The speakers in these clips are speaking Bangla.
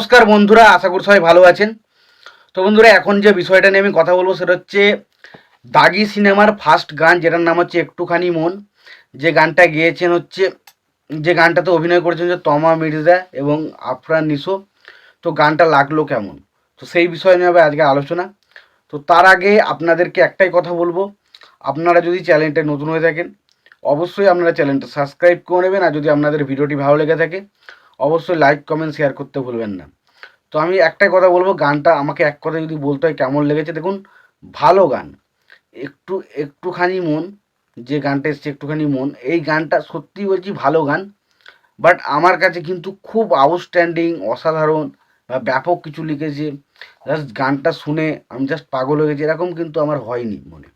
নমস্কার বন্ধুরা, আশা করি সবাই ভালো আছেন। তো বন্ধুরা, এখন যে বিষয়টা নিয়ে আমি কথা বলবো সেটা হচ্ছে দাগি সিনেমার ফার্স্ট গান, যেটার নাম হচ্ছে একটুখানি মন। যে গানটা গেয়েছেন হচ্ছে, যে গানটাতে অভিনয় করেছেন হচ্ছে তমা মির্জা এবং আফরান নিশো। তো গানটা লাগলো কেমন, তো সেই বিষয় নিয়ে হবে আজকে আলোচনা। তো তার আগে আপনাদেরকে একটাই কথা বলবো, আপনারা যদি চ্যানেলটা নতুন হয়ে থাকেন অবশ্যই আপনারা চ্যানেলটা সাবস্ক্রাইব করে নেবেন, আর যদি আপনাদের ভিডিওটি ভালো লেগে থাকে অবশ্যই লাইক কমেন্ট শেয়ার করতে ভুলবেন না। তো আমি একটাই কথা বলবো, গানটা আমাকে এক কথা যদি বলতে হয় কেমন লেগেছে, দেখুন ভালো গান। একটুখানি মন, যে গানটা এসছে একটুখানি মন, এই গানটা সত্যি বলছি ভালো গান। বাট আমার কাছে কিন্তু খুব আউটস্ট্যান্ডিং, অসাধারণ বা ব্যাপক কিছু লিখেছে। জাস্ট গানটা শুনে আমি জাস্ট পাগল হয়ে গেছি, এরকম কিন্তু আমার হয়নি মনে।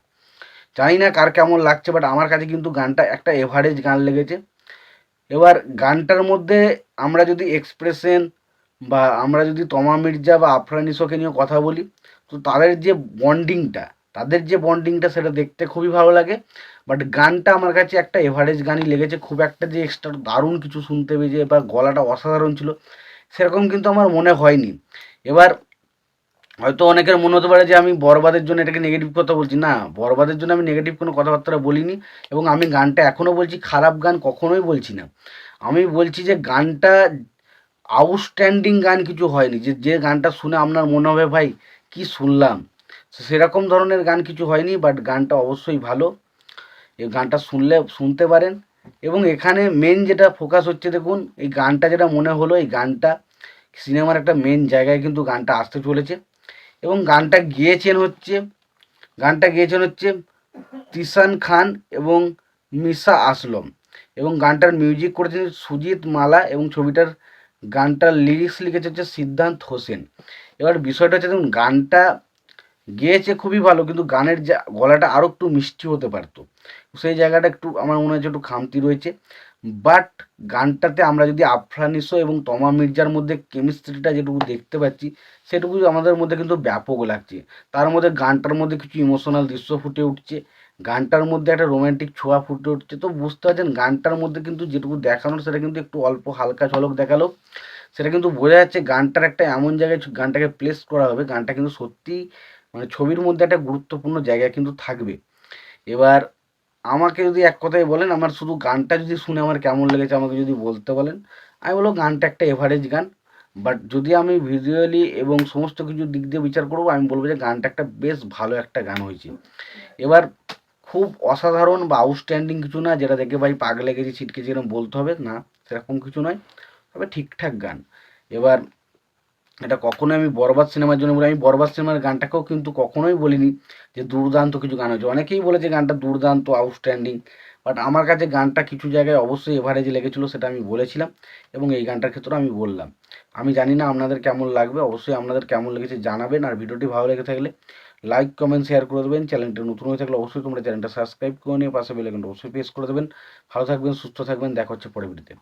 জানি না কার কেমন লাগছে, বাট আমার কাছে কিন্তু গানটা একটা এভারেজ গান লেগেছে। এবার গানটার মধ্যে আমরা যদি এক্সপ্রেশন বা আমরা যদি তমা মির্জা বা আফরান নিশোকে নিয়ে কথা বলি, তো তাদের যে বন্ডিংটা সেটা দেখতে খুবই ভালো লাগে। বাট গানটা আমার কাছে একটা এভারেজ গানই লেগেছে, খুব একটা যে এক্সট্রা দারুণ কিছু শুনতে পেয়েছে বা গলাটা অসাধারণ ছিল সেরকম কিন্তু আমার মনে হয়নি। এবার হয়তো অনেকের মনে হতে পারে যে আমি বরবাদের জন্য এটাকে নেগেটিভ কথা বলছি। না, বরবাদের জন্য আমি নেগেটিভ কোনো কথাবার্তা বলিনি, এবং আমি গানটা এখনও বলছি খারাপ গান কখনোই বলছি না। আমি বলছি যে গানটা আউটস্ট্যান্ডিং গান কিছু হয়নি, যে যে গানটা শুনে আপনার মনে হবে ভাই কি শুনলাম, সেরকম ধরনের গান কিছু হয়নি। বাট গানটা অবশ্যই ভালো, এই গানটা শুনতে পারেন। এবং এখানে মেন যেটা ফোকাস হচ্ছে, দেখুন এই গানটা যেটা মনে হলো, এই গানটা সিনেমার একটা মেন জায়গায় কিন্তু গানটা আসতে চলেছে। এবং গানটা গেয়েছেন হচ্ছে তিসান খান এবং মিশা আসলম, এবং গানটার মিউজিক করেছেন সুজিত মালা, এবং গানটার লিরিক্স লিখেছে হচ্ছে সিদ্ধান্ত হোসেন। এবার বিষয়টা হচ্ছে, দেখুন গানটা গেয়েছে খুবই ভালো, কিন্তু গানের যে গলাটা আরও একটু মিষ্টি হতে পারতো, সেই জায়গাটা একটু আমার মনে হচ্ছে একটু খামতি রয়েছে। বাট গানটাতে আমরা যদি আফরান নিশো এবং তমা মির্জার মধ্যে কেমিস্ট্রিটা যেটুকু দেখতে পাচ্ছি, সেটুকু আমাদের মধ্যে কিন্তু ব্যাপক লাগছে। তার মধ্যে গানটার মধ্যে কিছু ইমোশনাল দৃশ্য ফুটে উঠছে, গানটার মধ্যে একটা রোম্যান্টিক ছোঁয়া ফুটে উঠছে। তো বুঝতে পারছেন গানটার মধ্যে কিন্তু যেটুকু দেখানোর সেটা কিন্তু একটু অল্প হালকা ঝলক দেখালো, সেটা কিন্তু বোঝা যাচ্ছে গানটার একটা এমন জায়গায় গানটাকে প্লেস করা হবে, গানটা কিন্তু সত্যি মানে ছবির মধ্যে একটা গুরুত্বপূর্ণ জায়গা কিন্তু থাকবে। এবার আমাকে যদি এক কথায় বলেন, আমার শুধু গানটা যদি শুনে আমার কেমন লেগেছে আমাকে যদি বলতে বলেন, আমি বলবো গানটা একটা এভারেজ গান। বাট যদি আমি ভিজুয়ালি এবং সমস্ত কিছু দিক দিয়ে বিচার করবো, আমি বলবো যে গানটা একটা বেশ ভালো একটা গান হয়েছে। এবার খুব অসাধারণ বা আউটস্ট্যান্ডিং কিছু না যেটা দেখে ভাই পাগলে গেছি ছিটকেছি এরকম বলতে হবে, না সেরকম কিছু নয়, তবে ঠিকঠাক গান। এবার এটা কখনোই আমি বরবাদ সিনেমার জন্য বলি, আমি বরবাদ সিনেমার গানটাকেও কিন্তু কখনোই বলিনি যে দুর্দান্ত কিছু গান হয়েছে। অনেকেই বলেছে গানটা দুর্দান্ত আউটস্ট্যান্ডিং, বাট আমার কাছে গানটা কিছু জায়গায় অবশ্যই এভারেজ লেগেছিলো, সেটা আমি বলেছিলাম এবং এই গানটার ক্ষেত্রে আমি বললাম। আমি জানি না আপনাদের কেমন লাগবে, অবশ্যই আপনাদের কেমন লেগেছে জানাবেন। আর ভিডিওটি ভালো লেগে থাকলে লাইক কমেন্ট শেয়ার করে দেবেন। চ্যানেলটা নতুন হয়ে থাকলে অবশ্যই তোমরা চ্যানেলটা সাবস্ক্রাইব করে নিয়ে পাশে বেল আইকনটা অবশ্যই প্রেস করে দেবেন। ভালো থাকবেন, সুস্থ থাকবেন, দেখা হচ্ছে পরের ভিডিওতে।